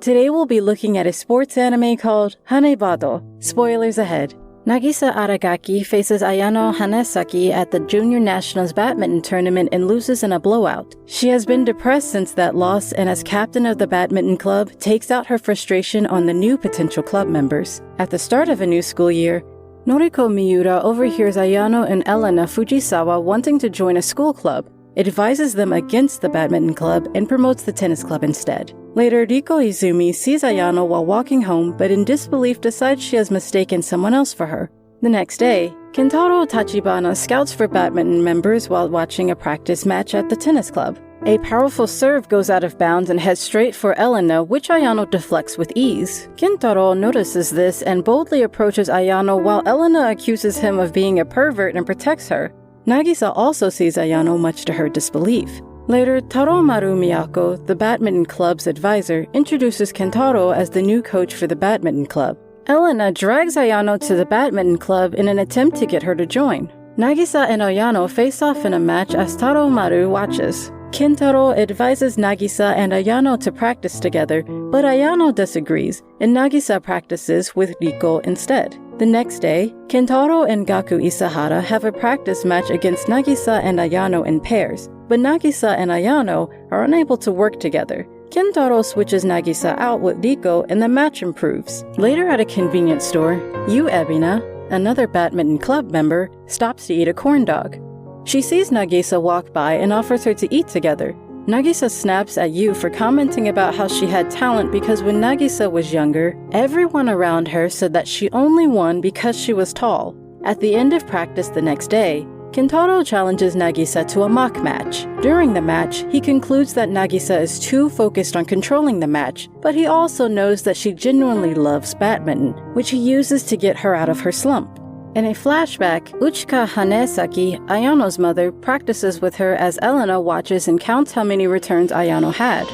Today we'll be looking at a sports anime called Hanebado. Spoilers ahead. Nagisa Aragaki faces Ayano Hanesaki at the Junior Nationals Badminton Tournament and loses in a blowout. She has been depressed since that loss and as captain of the badminton club, takes out her frustration on the new potential club members. At the start of a new school year, Noriko Miura overhears Ayano and Elena Fujisawa wanting to join a school club, advises them against the badminton club, and promotes the tennis club instead. Later, Riko Izumi sees Ayano while walking home, but in disbelief decides she has mistaken someone else for her. The next day, Kentarou Tachibana scouts for badminton members while watching a practice match at the tennis club. A powerful serve goes out of bounds and heads straight for Elena, which Ayano deflects with ease. Kentarou notices this and boldly approaches Ayano while Elena accuses him of being a pervert and protects her. Nagisa also sees Ayano much to her disbelief. Later, Taromaru Miyako, the badminton club's advisor, introduces Kentarou as the new coach for the badminton club. Elena drags Ayano to the badminton club in an attempt to get her to join. Nagisa and Ayano face off in a match as Taromaru watches. Kentarou advises Nagisa and Ayano to practice together, but Ayano disagrees, and Nagisa practices with Riko instead. The next day, Kentarou and Gaku Isahara have a practice match against Nagisa and Ayano in pairs, but Nagisa and Ayano are unable to work together. Kentarou switches Nagisa out with Riko and the match improves. Later at a convenience store, Yu Ebina, another badminton club member, stops to eat a corn dog. She sees Nagisa walk by and offers her to eat together. Nagisa snaps at Yu for commenting about how she had talent because when Nagisa was younger, everyone around her said that she only won because she was tall. At the end of practice the next day, Kentarou challenges Nagisa to a mock match. During the match, he concludes that Nagisa is too focused on controlling the match, but he also knows that she genuinely loves badminton, which he uses to get her out of her slump. In a flashback, Uchika Hanesaki, Ayano's mother, practices with her as Elena watches and counts how many returns Ayano had.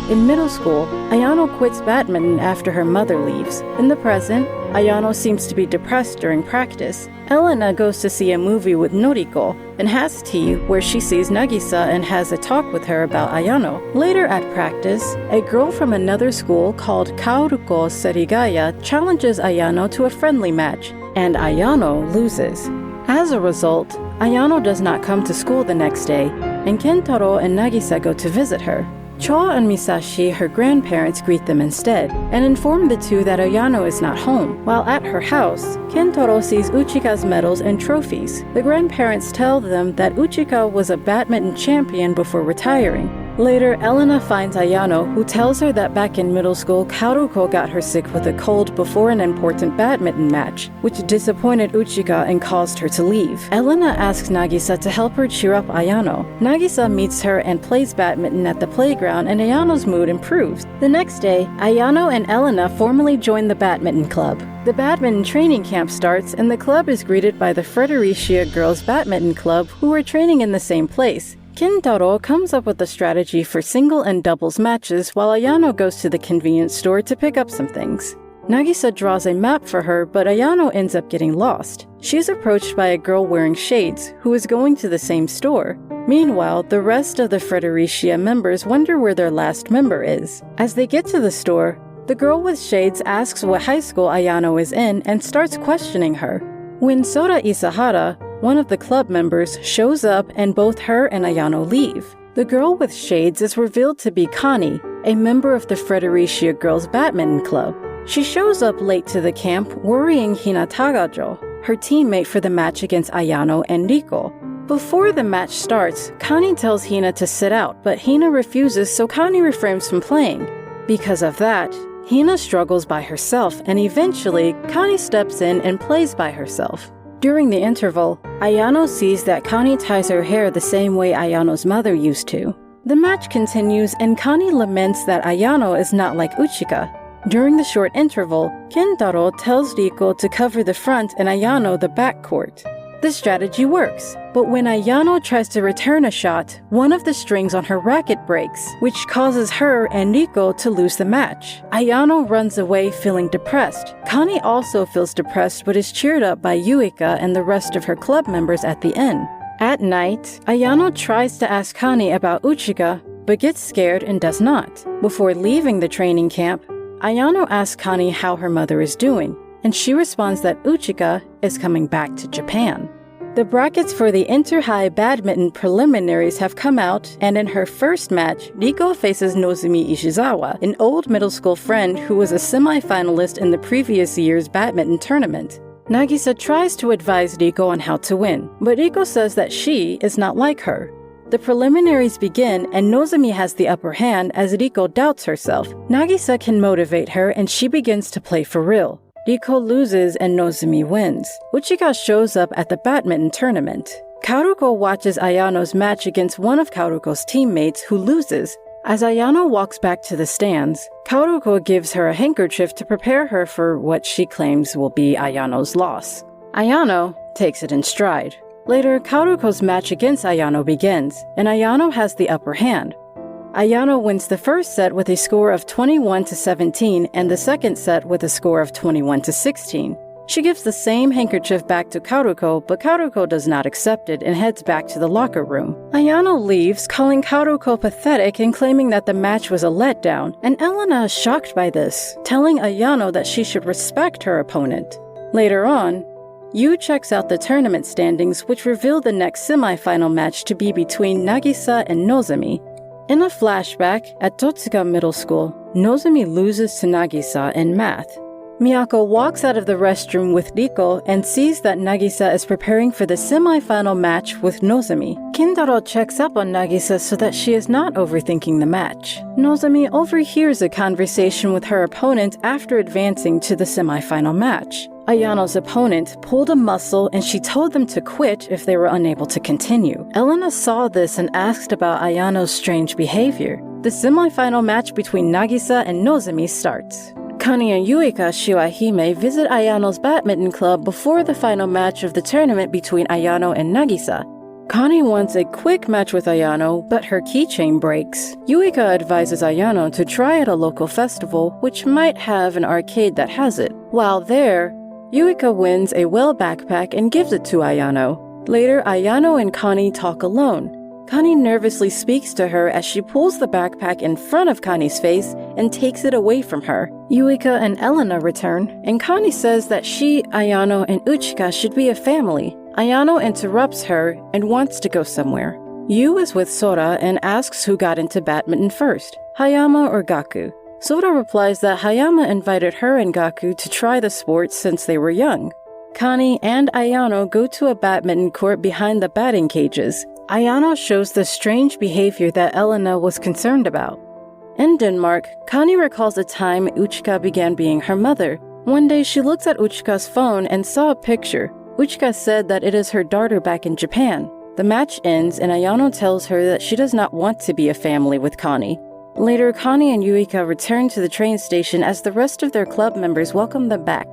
In middle school, Ayano quits badminton after her mother leaves. In the present, Ayano seems to be depressed during practice. Elena goes to see a movie with Noriko and has tea where she sees Nagisa and has a talk with her about Ayano. Later at practice, a girl from another school called Kaoruko Serigaya challenges Ayano to a friendly match, and Ayano loses. As a result, Ayano does not come to school the next day, and Kentarou and Nagisa go to visit her. Cho and Misashi, her grandparents, greet them instead, and inform the two that Ayano is not home. While at her house, Kentarou sees Uchika's medals and trophies. The grandparents tell them that Uchika was a badminton champion before retiring. Later, Elena finds Ayano, who tells her that back in middle school, Kaoruko got her sick with a cold before an important badminton match, which disappointed Uchika and caused her to leave. Elena asks Nagisa to help her cheer up Ayano. Nagisa meets her and plays badminton at the playground, and Ayano's mood improves. The next day, Ayano and Elena formally join the badminton club. The badminton training camp starts, and the club is greeted by the Fredericia Girls Badminton Club, who are training in the same place. Kentarou comes up with a strategy for single and doubles matches while Ayano goes to the convenience store to pick up some things. Nagisa draws a map for her, but Ayano ends up getting lost. She is approached by a girl wearing shades who is going to the same store. Meanwhile, the rest of the Fredericia members wonder where their last member is. As they get to the store, the girl with shades asks what high school Ayano is in and starts questioning her. When Sora Isahara, one of the club members, shows up and both her and Ayano leave, the girl with shades is revealed to be Kani, a member of the Fredericia Girls Badminton Club. She shows up late to the camp, worrying Hina Tagajo, her teammate for the match against Ayano and Riko. Before the match starts, Kani tells Hina to sit out, but Hina refuses, so Kani refrains from playing. Because of that, Hina struggles by herself, and eventually, Kani steps in and plays by herself. During the interval, Ayano sees that Kani ties her hair the same way Ayano's mother used to. The match continues, and Kani laments that Ayano is not like Uchika. During the short interval, Kentarou tells Riko to cover the front and Ayano the back court. The strategy works, but when Ayano tries to return a shot, one of the strings on her racket breaks, which causes her and Riko to lose the match. Ayano runs away feeling depressed. Kani also feels depressed but is cheered up by Yuika and the rest of her club members at the inn. At night, Ayano tries to ask Kani about Uchika, but gets scared and does not. Before leaving the training camp, Ayano asks Connie how her mother is doing, and she responds that Uchika is coming back to Japan. The brackets for the Inter-High Badminton preliminaries have come out, and in her first match, Riko faces Nozomi Ishizawa, an old middle school friend who was a semi-finalist in the previous year's badminton tournament. Nagisa tries to advise Riko on how to win, but Riko says that she is not like her. The preliminaries begin, and Nozomi has the upper hand as Riko doubts herself. Nagisa can motivate her, and she begins to play for real. Riko loses and Nozomi wins. Uchika shows up at the badminton tournament. Kaoruko watches Ayano's match against one of Kaoruko's teammates who loses. As Ayano walks back to the stands, Kaoruko gives her a handkerchief to prepare her for what she claims will be Ayano's loss. Ayano takes it in stride. Later, Kaoruko's match against Ayano begins, and Ayano has the upper hand. Ayano wins the first set with a score of 21-17 and the second set with a score of 21-16. She gives the same handkerchief back to Kaoruko, but Kaoruko does not accept it and heads back to the locker room. Ayano leaves, calling Kaoruko pathetic and claiming that the match was a letdown, and Elena is shocked by this, telling Ayano that she should respect her opponent. Later on, Yu checks out the tournament standings, which reveal the next semifinal match to be between Nagisa and Nozomi. In a flashback, at Totsuka Middle School, Nozomi loses to Nagisa in math. Miyako walks out of the restroom with Riko and sees that Nagisa is preparing for the semi-final match with Nozomi. Kentarou checks up on Nagisa so that she is not overthinking the match. Nozomi overhears a conversation with her opponent after advancing to the semi-final match. Ayano's opponent pulled a muscle and she told them to quit if they were unable to continue. Elena saw this and asked about Ayano's strange behavior. The semi-final match between Nagisa and Nozomi starts. Connie and Yuika Shiwahime visit Ayano's badminton club before the final match of the tournament between Ayano and Nagisa. Connie wants a quick match with Ayano, but her keychain breaks. Yuika advises Ayano to try at a local festival, which might have an arcade that has it. While there, Yuika wins a well backpack and gives it to Ayano. Later, Ayano and Connie talk alone. Connie nervously speaks to her as she pulls the backpack in front of Connie's face and takes it away from her. Yuika and Elena return, and Connie says that she, Ayano, and Uchika should be a family. Ayano interrupts her and wants to go somewhere. Yu is with Sora and asks who got into badminton first, Hayama or Gaku. Sora replies that Hayama invited her and Gaku to try the sport since they were young. Connie and Ayano go to a badminton court behind the batting cages. Ayano shows the strange behavior that Elena was concerned about. In Denmark, Connie recalls a time Uchika began being her mother. One day she looks at Uchika's phone and saw a picture. Uchika said that it is her daughter back in Japan. The match ends and Ayano tells her that she does not want to be a family with Connie. Later, Connie and Yuika return to the train station as the rest of their club members welcome them back.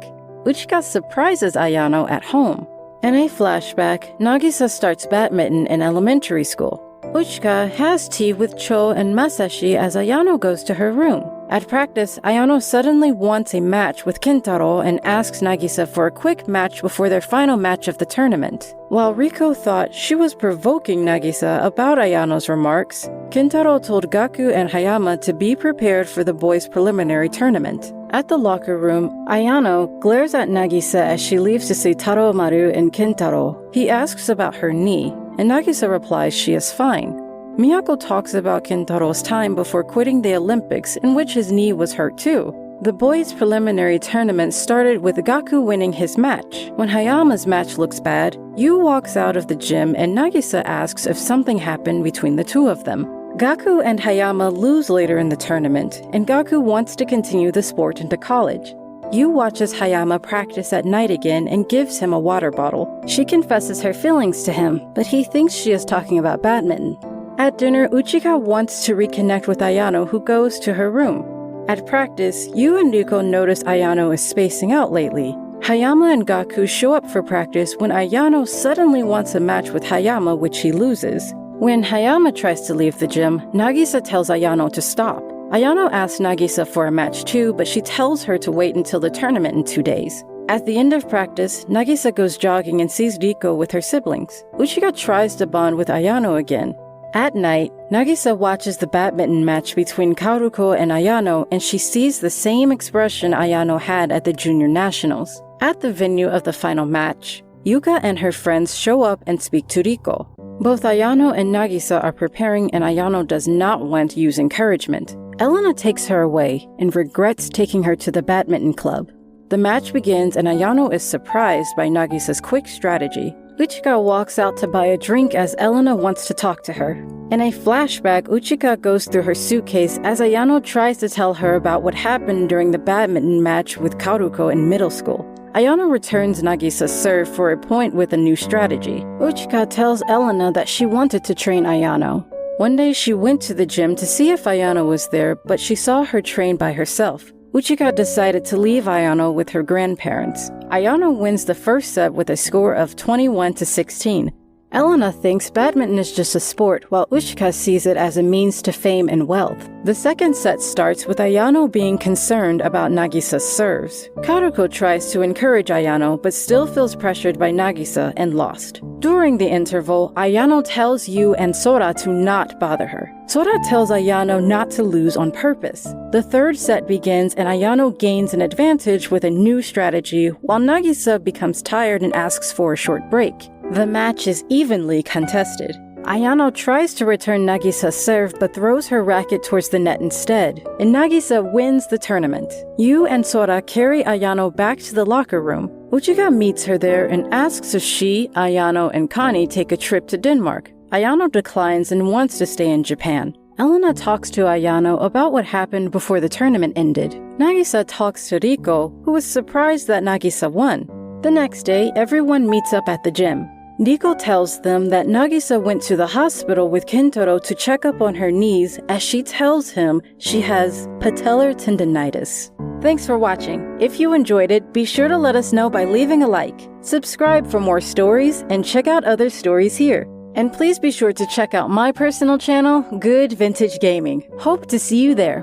Uchika surprises Ayano at home. In a flashback, Nagisa starts badminton in elementary school. Uchika has tea with Cho and Masashi as Ayano goes to her room. At practice, Ayano suddenly wants a match with Kentarou and asks Nagisa for a quick match before their final match of the tournament. While Riko thought she was provoking Nagisa about Ayano's remarks, Kentarou told Gaku and Hayama to be prepared for the boys' preliminary tournament. At the locker room, Ayano glares at Nagisa as she leaves to see Taro Maru and Kentarou. He asks about her knee, and Nagisa replies she is fine. Miyako talks about Kentarou's time before quitting the Olympics, in which his knee was hurt too. The boys' preliminary tournament started with Gaku winning his match. When Hayama's match looks bad, Yu walks out of the gym and Nagisa asks if something happened between the two of them. Gaku and Hayama lose later in the tournament, and Gaku wants to continue the sport into college. Yu watches Hayama practice at night again and gives him a water bottle. She confesses her feelings to him, but he thinks she is talking about badminton. At dinner, Uchika wants to reconnect with Ayano, who goes to her room. At practice, Yu and Riko notice Ayano is spacing out lately. Hayama and Gaku show up for practice when Ayano suddenly wants a match with Hayama, which he loses. When Hayama tries to leave the gym, Nagisa tells Ayano to stop. Ayano asks Nagisa for a match too, but she tells her to wait until the tournament in 2 days. At the end of practice, Nagisa goes jogging and sees Riko with her siblings. Uchika tries to bond with Ayano again. At night, Nagisa watches the badminton match between Kaoruko and Ayano, and she sees the same expression Ayano had at the Junior Nationals. At the venue of the final match, Yuka and her friends show up and speak to Riko. Both Ayano and Nagisa are preparing, and Ayano does not want to use encouragement. Elena takes her away and regrets taking her to the badminton club. The match begins, and Ayano is surprised by Nagisa's quick strategy. Uchika walks out to buy a drink as Elena wants to talk to her. In a flashback, Uchika goes through her suitcase as Ayano tries to tell her about what happened during the badminton match with Kaoruko in middle school. Ayano returns Nagisa's serve for a point with a new strategy. Uchika tells Elena that she wanted to train Ayano. One day she went to the gym to see if Ayano was there, but she saw her train by herself. Uchika decided to leave Ayano with her grandparents. Ayano wins the first set with a score of 21-16. Elena thinks badminton is just a sport, while Uchika sees it as a means to fame and wealth. The second set starts with Ayano being concerned about Nagisa's serves. Kaoruko tries to encourage Ayano, but still feels pressured by Nagisa and lost. During the interval, Ayano tells Yu and Sora to not bother her. Sora tells Ayano not to lose on purpose. The third set begins, and Ayano gains an advantage with a new strategy, while Nagisa becomes tired and asks for a short break. The match is evenly contested. Ayano tries to return Nagisa's serve but throws her racket towards the net instead, and Nagisa wins the tournament. Yu and Sora carry Ayano back to the locker room. Uchika meets her there and asks if she, Ayano, and Connie take a trip to Denmark. Ayano declines and wants to stay in Japan. Elena talks to Ayano about what happened before the tournament ended. Nagisa talks to Riko, who was surprised that Nagisa won. The next day, everyone meets up at the gym. Riko tells them that Nagisa went to the hospital with Kentarou to check up on her knees as she tells him she has patellar tendinitis. Thanks for watching. If you enjoyed it, be sure to let us know by leaving a like. Subscribe for more stories and check out other stories here. And please be sure to check out my personal channel, Good Vintage Gaming. Hope to see you there.